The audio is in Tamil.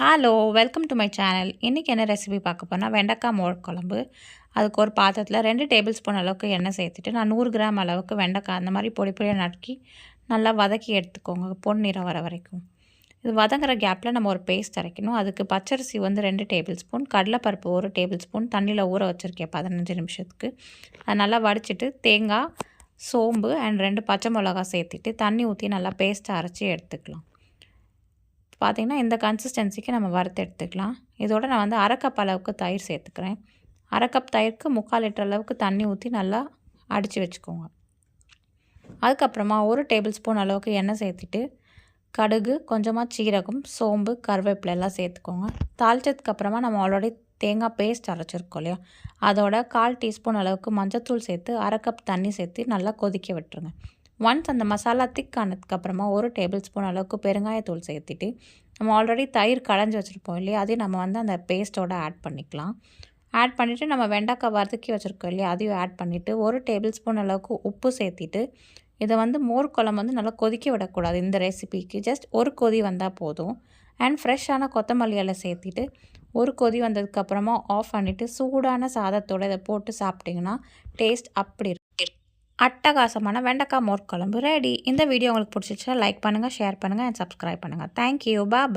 Hello welcome to my channel. இன்றைக்கி என்ன ரெசிபி பார்க்க போனால் வெண்டைக்காய் மோர் குழம்பு. அதுக்கு ஒரு பாத்திரத்தில் 2 டேபிள் ஸ்பூன் அளவுக்கு எண்ணெய் சேர்த்துட்டு நான் 100 கிராம் அளவுக்கு வெண்டைக்காய் அந்த மாதிரி பொடி பொடியாக நறுக்கி நல்லா வதக்கி எடுத்துக்கோங்க, பொன்னிறம் வர வரைக்கும். இது வதங்குற கேப்பில் நம்ம ஒரு பேஸ்ட் அரைக்கணும். அதுக்கு பச்சரிசி வந்து 2 டேபிள் ஸ்பூன், கடலைப்பருப்பு 1 டேபிள் ஸ்பூன் தண்ணியில் ஊற வச்சுருக்கேன் 15 நிமிஷத்துக்கு. அது நல்லா வடிச்சிட்டு தேங்காய், சோம்பு அண்ட் 2 பச்சை மிளகா சேர்த்துட்டு தண்ணி ஊற்றி நல்லா பேஸ்ட்டை அரைச்சி எடுத்துக்கலாம். பார்த்திங்கன்னா இந்த கன்சிஸ்டன்சிக்கு நம்ம வறுத்து எடுத்துக்கலாம். இதோட நான் வந்து அரை கப் அளவுக்கு தயிர் சேர்த்துக்கிறேன். அரை கப் தயிருக்கு 3/4 லிட்டர் அளவுக்கு தண்ணி ஊற்றி நல்லா அடித்து வச்சுக்கோங்க. அதுக்கப்புறமா 1 டேபிள் ஸ்பூன் அளவுக்கு எண்ணெய் சேர்த்துட்டு கடுகு, கொஞ்சமாக சீரகம், சோம்பு, கருவேப்பிலை எல்லாம் சேர்த்துக்கோங்க. தாளித்ததுக்கப்புறமா நம்ம ஆல்ரெடி தேங்காய் பேஸ்ட் அரைச்சிருக்கோம் இல்லையா, அதோட 1/4 டீஸ்பூன் அளவுக்கு மஞ்சத்தூள் சேர்த்து அரை கப் தண்ணி சேர்த்து நல்லா கொதிக்க விட்டுருங்க. ஒன்ஸ் அந்த மசாலா திக் ஆனதுக்கப்புறமா 1 டேபிள் ஸ்பூன் அளவுக்கு பெருங்காயத்தூள் சேர்த்துட்டு நம்ம ஆல்ரெடி தயிர் கடைஞ்சி வச்சுருப்போம் இல்லையா, அதையும் நம்ம வந்து அந்த பேஸ்ட்டோடு ஆட் பண்ணிக்கலாம். ஆட் பண்ணிவிட்டு நம்ம வெண்டைக்காய் வதக்கி வச்சுருக்கோம் இல்லையா, அதையும் ஆட் பண்ணிவிட்டு 1 டேபிள் ஸ்பூன் அளவுக்கு உப்பு சேர்த்திட்டு இதை வந்து மோர் குழம்பு வந்து நல்லா கொதிக்க விடக்கூடாது. இந்த ரெசிபிக்கு ஜஸ்ட் ஒரு கொதி வந்தால் போதும். அண்ட் ஃப்ரெஷ்ஷான கொத்தமல்லி எல்லாம் சேர்த்திட்டு ஒரு கொதி வந்ததுக்கப்புறமா ஆஃப் பண்ணிவிட்டு சூடான சாதத்தோடு இதை போட்டு சாப்பிட்டிங்கன்னா டேஸ்ட் அப்படி இருக்கும். அட்டகாசமான வெண்டைக்காய் மோர் குழம்பு ரெடி. இந்த வீடியோ உங்களுக்கு பிடிச்சிச்சுன்னா லைக் பண்ணுங்கள், ஷேர் பண்ணுங்கள் அண்ட் சப்ஸ்கிரைப் பண்ணுங்கள். தேங்க்யூ, பாய்.